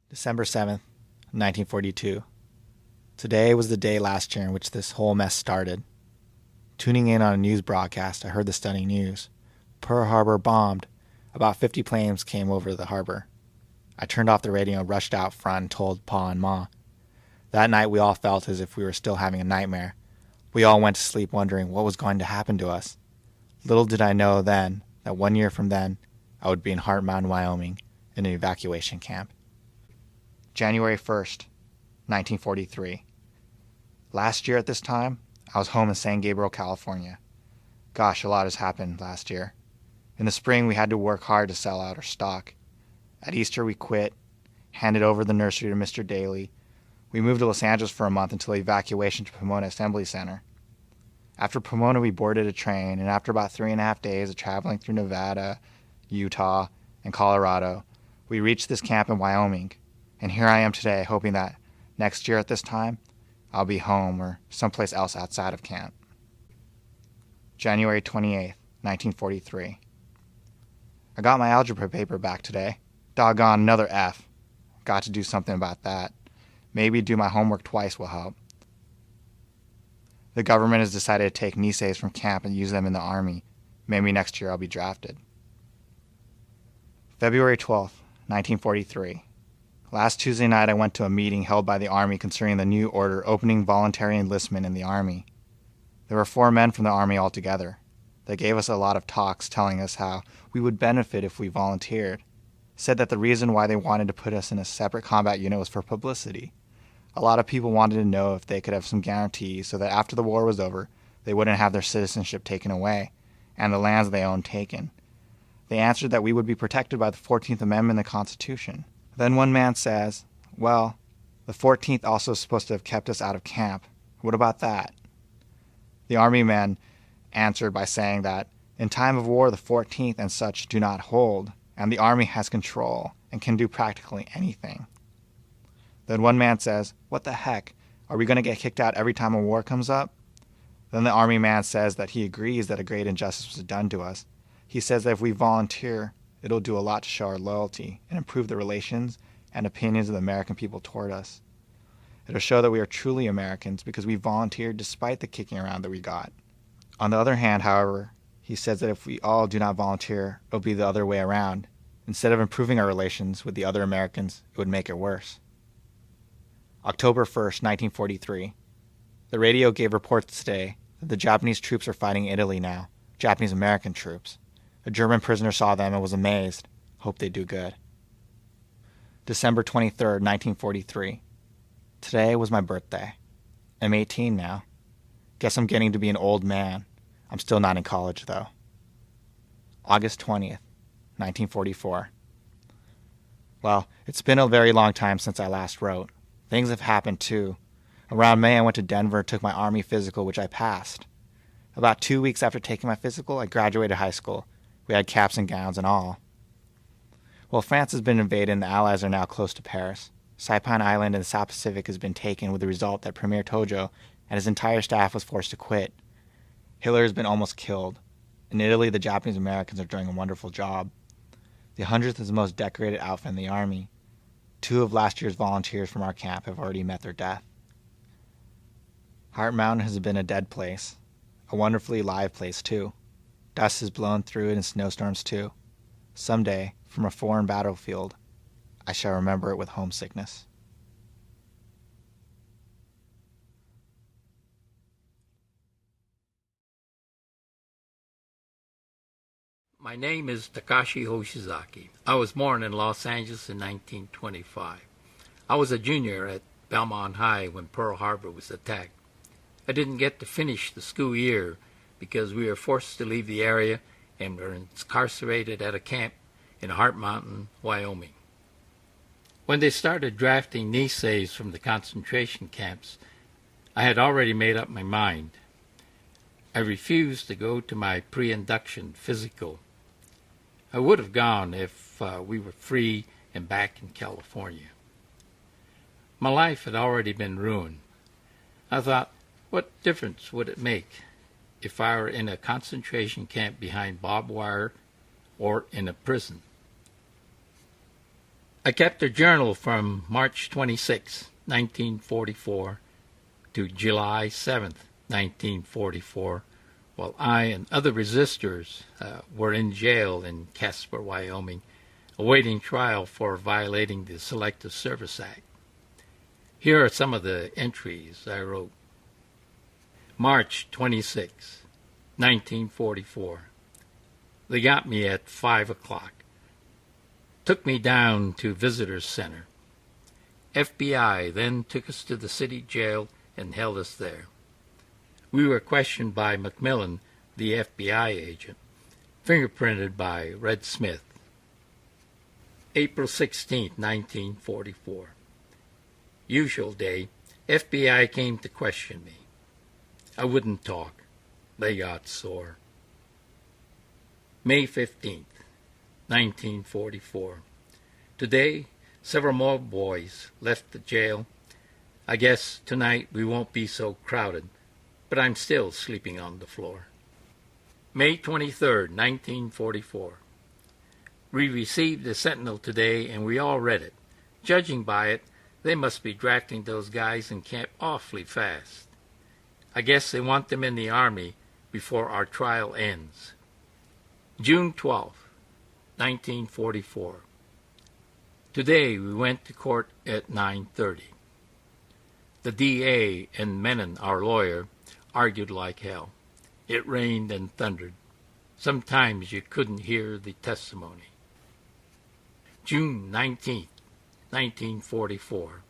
December 7th, 1942. Today was the day last year in which this whole mess started. Tuning in on a news broadcast, I heard the stunning news. Pearl Harbor bombed. About 50 planes came over the harbor. I turned off the radio and rushed out front and told Pa and Ma. That night we all felt as if we were still having a nightmare. We all went to sleep wondering what was going to happen to us. Little did I know then that 1 year from then, I would be in Heart Mountain, Wyoming, in an evacuation camp. January 1st, 1943. Last year at this time, I was home in San Gabriel, California. Gosh, a lot has happened last year. In the spring, we had to work hard to sell out our stock. At Easter, we quit, handed over the nursery to Mr. Daly. We moved to Los Angeles for a month until evacuation to Pomona Assembly Center. After Pomona, we boarded a train, and after about 3.5 days of traveling through Nevada, Utah, and Colorado, we reached this camp in Wyoming. And here I am today, hoping that next year at this time, I'll be home or someplace else outside of camp. January 28th, 1943. I got my algebra paper back today. Doggone, another F. Got to do something about that. Maybe do my homework twice will help. The government has decided to take Niseis from camp and use them in the Army. Maybe next year I'll be drafted. February 12th, 1943. Last Tuesday night I went to a meeting held by the Army concerning the new order opening voluntary enlistment in the Army. There were 4 men from the Army altogether. They gave us a lot of talks telling us how we would benefit if we volunteered. Said that the reason why they wanted to put us in a separate combat unit was for publicity. A lot of people wanted to know if they could have some guarantees so that after the war was over, they wouldn't have their citizenship taken away and the lands they owned taken. They answered that we would be protected by the 14th Amendment of the Constitution. Then one man says, well, the 14th also is supposed to have kept us out of camp. What about that? The Army men answered by saying that in time of war the 14th and such do not hold, and the Army has control and can do practically anything. Then one man says, what the heck? Are we going to get kicked out every time a war comes up? Then the Army man says that he agrees that a great injustice was done to us. He says that if we volunteer, it'll do a lot to show our loyalty and improve the relations and opinions of the American people toward us. It'll show that we are truly Americans because we volunteered despite the kicking around that we got. On the other hand, however, he says that if we all do not volunteer, it'll be the other way around. Instead of improving our relations with the other Americans, it would make it worse. October 1st, 1943. The radio gave reports today that the Japanese troops are fighting Italy now, Japanese American troops. A German prisoner saw them and was amazed. Hope they do good. December 23rd, 1943. Today was my birthday. I'm 18 now. Guess I'm getting to be an old man. I'm still not in college, though. August 20th, 1944. Well, it's been a very long time since I last wrote. Things have happened, too. Around May, I went to Denver and took my Army physical, which I passed. About 2 weeks after taking my physical, I graduated high school. We had caps and gowns and all. Well, France has been invaded and the Allies are now close to Paris. Saipan Island in the South Pacific has been taken with the result that Premier Tojo and his entire staff was forced to quit. Hitler has been almost killed. In Italy, the Japanese Americans are doing a wonderful job. The 100th is the most decorated outfit in the Army. 2 of last year's volunteers from our camp have already met their death. Heart Mountain has been a dead place. A wonderfully live place, too. Dust has blown through it in snowstorms, too. Someday, from a foreign battlefield, I shall remember it with homesickness. My name is Takashi Hoshizaki. I was born in Los Angeles in 1925. I was a junior at Belmont High when Pearl Harbor was attacked. I didn't get to finish the school year because we were forced to leave the area and were incarcerated at a camp in Heart Mountain, Wyoming. When they started drafting Niseis from the concentration camps, I had already made up my mind. I refused to go to my pre-induction physical. I would have gone if we were free and back in California. My life had already been ruined. I thought, what difference would it make if I were in a concentration camp behind barbed wire or in a prison? I kept a journal from March 26, 1944 to July 7, 1944, while I and other resistors were in jail in Casper, Wyoming, awaiting trial for violating the Selective Service Act. Here are some of the entries I wrote. March 26, 1944. They got me at 5 o'clock. Took me down to Visitors Center. FBI then took us to the city jail and held us there. We were questioned by McMillan, the FBI agent, fingerprinted by Red Smith. April 16, 1944. Usual day, FBI came to question me. I wouldn't talk. They got sore. May 15th, 1944. Today, several more boys left the jail. I guess tonight we won't be so crowded, but I'm still sleeping on the floor. May 23rd, 1944. We received the Sentinel today, and we all read it. Judging by it, they must be drafting those guys in camp awfully fast. I guess they want them in the Army before our trial ends. June 12th, 1944. Today we went to court at 9:30. The DA and Menon, our lawyer, argued like hell. It rained and thundered. Sometimes you couldn't hear the testimony. June 19th, 1944.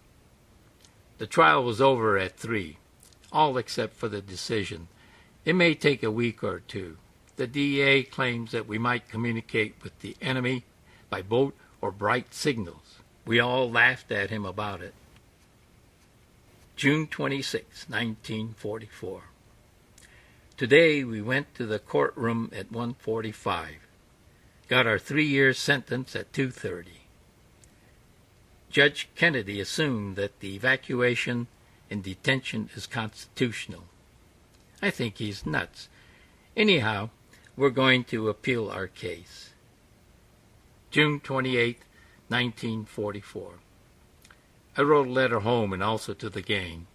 The trial was over at 3, all except for the decision. It may take a week or two. The DA claims that we might communicate with the enemy by boat or bright signals. We all laughed at him about it. June 26, 1944. Today we went to the courtroom at 1:45. Got our 3-year sentence at 2:30. Judge Kennedy assumed that the evacuation and detention is constitutional. I think he's nuts. Anyhow, we're going to appeal our case. June 28, 1944. I wrote a letter home and also to the gang.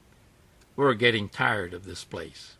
We're getting tired of this place.